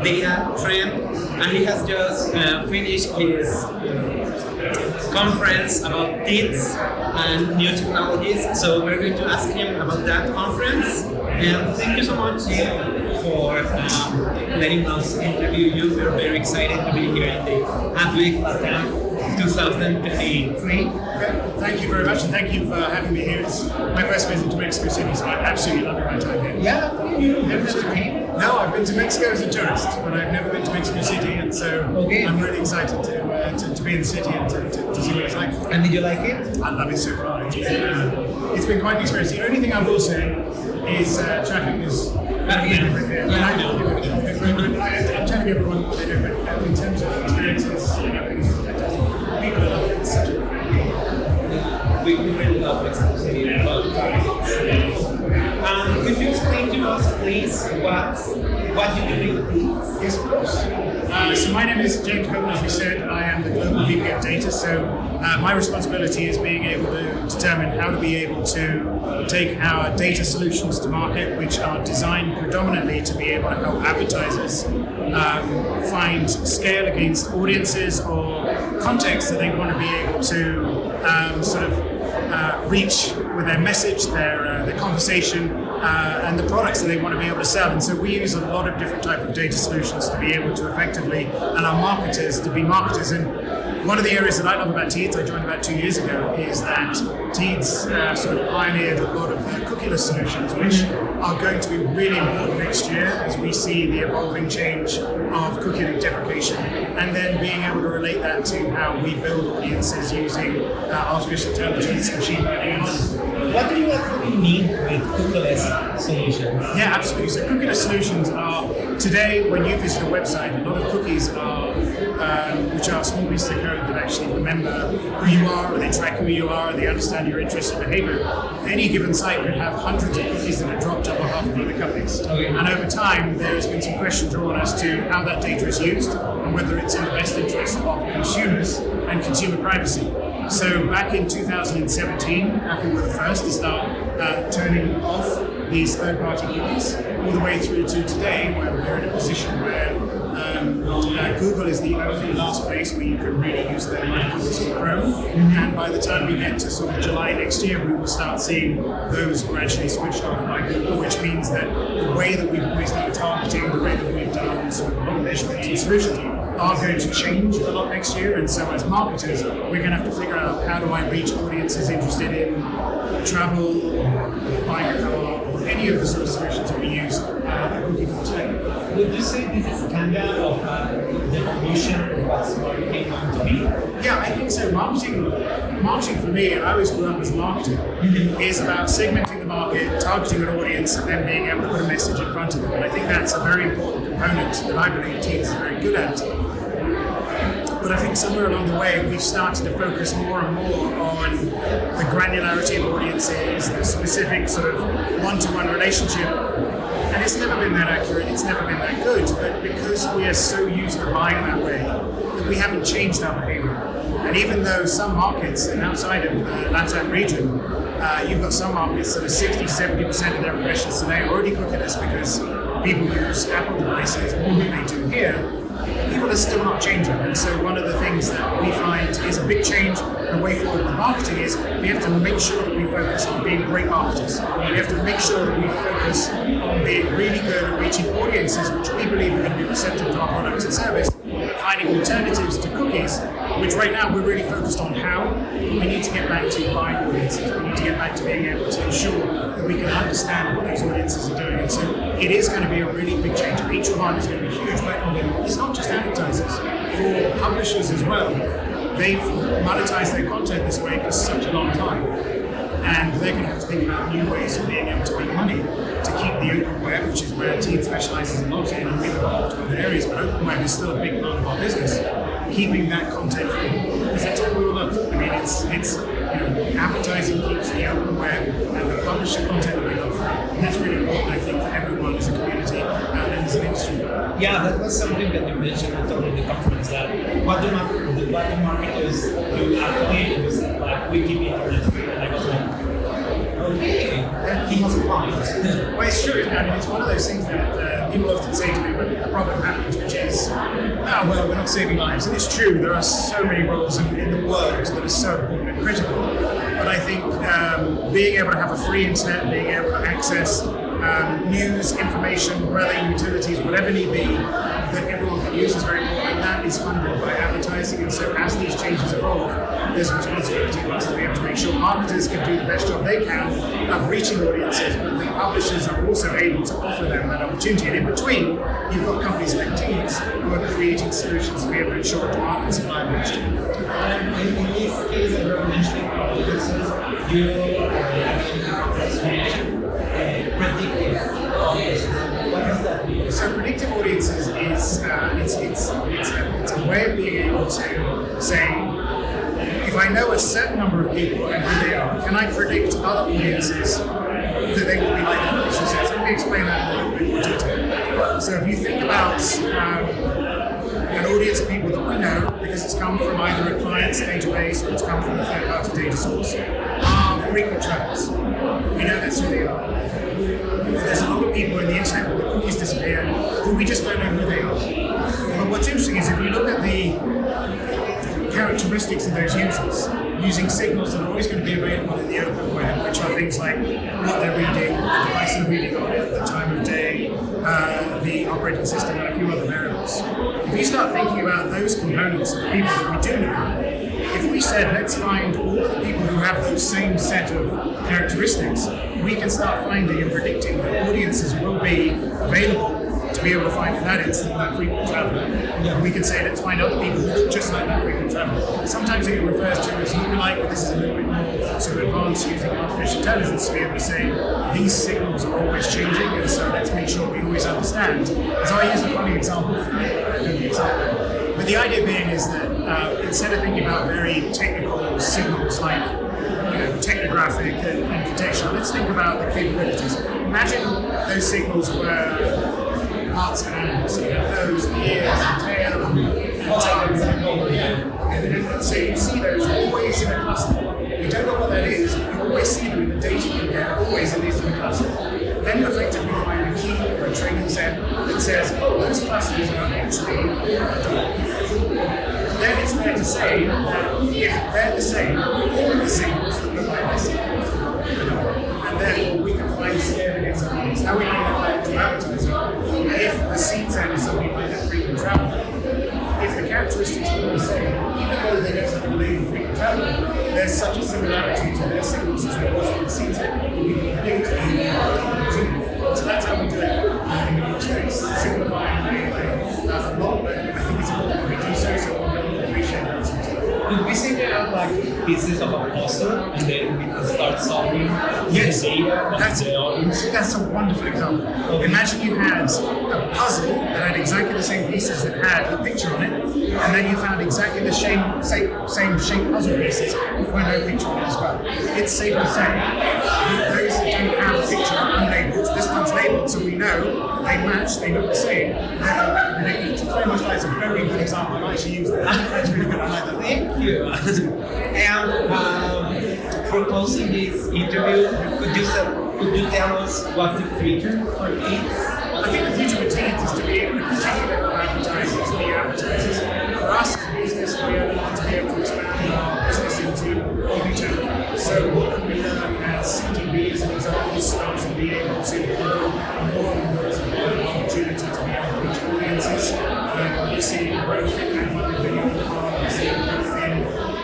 data trend, and he has just finished his conference about Teads and new technologies. So we're going to ask him about that conference. And thank you so much, Jim, for letting us interview you. We're very excited to be here in the Advertising Week LATAM 2023. Thank you very much, and thank you for having me here. It's my first visit to Mexico City, so I absolutely love my time here. Yeah, you've never been to Spain? No, I've been to Mexico as a tourist, but I've never been to Mexico City, and so I'm really excited to be in the city and to see what it's like. And did you like it? I love it so far. It's been quite an experience. The only thing I will say is traffic is different here. I'm telling everyone what they do, but in terms of experiences, everything's fantastic. People are lovely. It's such a We really love Mexico City. Could you explain to us, please, what you do with Teads? Yes, of course. So my name is James Colborn, as we said. I am the Global VP of Data, so my responsibility is being able to determine how to be able to take our data solutions to market, which are designed predominantly to be able to help advertisers find scale against audiences or context that they want to be able to reach with their message, their conversation, and the products that they want to be able to sell. And so we use a lot of different types of data solutions to be able to effectively, and our marketers to be marketers. And one of the areas that I love about Teads, I joined about 2 years ago, is that Teads sort of pioneered a lot of the Cookieless solutions, which are going to be really important next year as we see the evolving change of cookie deprecation, and then being able to relate that to how we build audiences using artificial intelligence, machine learning. What do you actually mean with Cookieless solutions? Yeah, absolutely. So Cookieless solutions are, today when you visit a website, a lot of cookies are, which are small pieces of code that actually remember who you are, or they track who you are, and they understand your interests and behavior. Any given site could have hundreds of cookies that are dropped on behalf of other companies. Okay. And over time, there has been some question drawn as to how that data is used and whether it's in the best interest of consumers and consumer privacy. So back in 2017, Apple were the first to start turning off these third-party cookies, all the way through to today, where we're in a position where Google is the only last place where you can really use third-party cookies in Chrome. And by the time we get to sort of July next year, we will start seeing those gradually switched off by Google, which means that the way that we've always done targeting, the way that we've done sort of measurement and solutions are going to change a lot next year. And so as marketers, we're going to have to figure out, how do I reach audiences interested in travel or buying a car or any of the sort of solutions that we use the cookie for today. Would you say this is kind of the evolution of what's marketing going to be? Yeah, I think so. Marketing for me, and I always grew up as a marketer, is about segmenting the market, targeting an audience, and then being able to put a message in front of them. And I think that's a very important component that I believe Teads is very good at. But I think somewhere along the way, we've started to focus more and more on the granularity of audiences, the specific sort of one-to-one relationship. And it's never been that accurate, it's never been that good, but because we are so used to buying that way, that we haven't changed our behavior. And even though some markets, and outside of the LATAM region, you've got some markets that are 60-70% of their impressions today are already cookieless because people use Apple devices more than they do here. People are still not changing, and so one of the things that we find is a big change in the way forward with marketing is we have to make sure that we focus on being great marketers. We have to make sure that we focus on being really good at reaching audiences which we believe are going to be receptive to our products and service, finding alternatives to cookies, which right now we're really focused on how. We need to get back to buying audiences. We need to get back to being able to ensure that we can understand what those audiences are doing. And so it is going to be a really big change. Each one is going to be huge, but it's not just advertisers. For publishers as well, they've monetized their content this way for such a long time. And they're going to have to think about new ways of being able to make money to keep the open web, which is where Teads specializes a lot in, and we've evolved to other areas, but open web is still a big part of our business. Keeping that content free, because that's all we all love. I mean, it's advertising keeps the open web and the publisher content that we love free. And that's really important, I think, for everyone as a community and as an industry. Yeah, that was something that you mentioned at the conference, that what the marketers do actually is like we keep internet free, and I was like, okay, he has a point. Well, it's true. I mean, it's one of those things that people often say to me when a problem happens, which is, oh, well, we're not saving lives. And it's true, there are so many roles in the world that are so important and critical. But I think being able to have a free internet, being able to access news, information, umbrella utilities, whatever need be, that everyone can use is very important, and that is funded by advertising. And so as these changes evolve, there's a responsibility for us to be able to make sure marketers can do the best job they can of reaching audiences, but the publishers are also able to offer them that opportunity. And in between, you've got companies like Teads who are creating solutions to be able to ensure demand and supply match. And in this case, of you're mentioning audiences, you predictive audiences. What does that mean? So predictive audiences is it's a way of being able to say, if I know a certain number of people and who they are, can I predict other audiences that they will be like that? So let me explain that in a little bit more detail. So if you think about an audience of people that we know, because it's come from either a client's database or it's come from a third-party data source, are frequent travelers. We know that's who they are. There's a lot of people in the internet when the cookies disappear who we just don't know who they are. But what's interesting is if you look at the characteristics of those users, using signals that are always going to be available in the open web, which are things like what they're reading, the device they're reading on it, the time of day, the operating system, and a few other variables. If you start thinking about those components of the people that we do know, if we said, let's find all of the people who have those same set of characteristics, we can start finding and predicting that audiences will be available to be able to find in that instant that frequent traveler. And we can say, let's find other people who look just like that frequent traveler. Sometimes it refers to as lookalike, but this is a little bit more sort of advanced using artificial intelligence to be able to say, these signals are always changing, and so let's make sure we always understand. So I use a funny example, but the idea being is that instead of thinking about very technical signals like technographic and contextual, let's think about the capabilities. Imagine those signals were parts of an animal, so you have those ears and tail and tongue and so you see those always in a cluster. You don't know what that is, but you always see them in the data you get, always at least in a cluster. Then you effectively find a key or a training set that says, oh, those clusters are actually then it's fair to say that if they're the same, all of the signals that look like this, and therefore we can find scale against audience. How we bring that back to advertising? If the seed set is something like that frequent traveler, if the characteristics are the same, even though they don't have a label frequent traveler, there's such a similarity to their signals as there was in the seed set that we can predict. So that's how we do it in the new space, simplifying a lot, but I think it's important we do so we can appreciate that. Could we say they are like pieces of a puzzle and then we can start solving the data of the audience? That's a wonderful example. Okay. Imagine you had a puzzle that had exactly the same pieces that had a picture on it, and then you found exactly the same shape puzzle pieces with no picture on it as well. It's safe to say that those that don't have a picture are unlabeled. This one's labeled, so we know they match, they look the same, therefore we can predict it. It's very much like it's a very good example. I actually use that. That's really good. I like that. Thank you. And for closing this interview, could you tell us what's the future for Teads? I think the future for Teads is to be able to continue to help advertisers be advertisers. For us as a business, we are looking to be able to expand our business into omnichannel. So what can we learn as CTV as an example starts to be able to grow more and more as an opportunity to be able to reach audiences. We're seeing growth in ad-funded video on the market, we're seeing growth in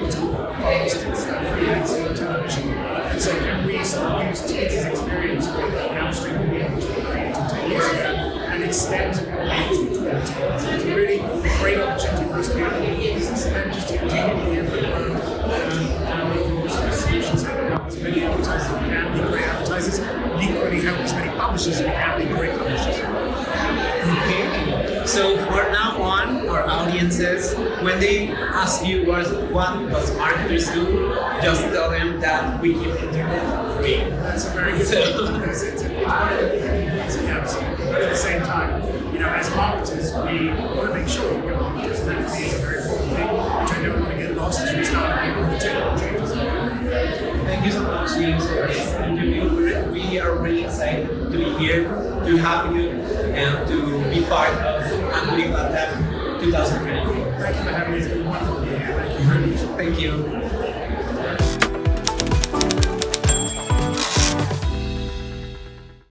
what's called fast freelancing on television. And so can we sort of use Teads' experience with downstream video, which we created 10 years ago, and extend engagement with Teads? It's a really great opportunity for us to be able to do business and then just to continue to be able to grow our overall solutions and help as many advertisers as we can be great advertisers, and equally help as many publishers as we can be great publishers. Okay. So for now on, our audiences, when they ask you what does marketers do, just tell them that we keep internet free. That's a very good point. It's absolutely. But at the same time, as marketers, we want to make sure we're marketers, and that is a very important thing, which I don't want to get lost as we start making the technical changes. Thank you so much, James, for this interview. We are really excited to be here to have you and to be part of Advertising Week LATAM 2020. Thank you for having me. It's been wonderful to be here. Thank you very much. Thank you.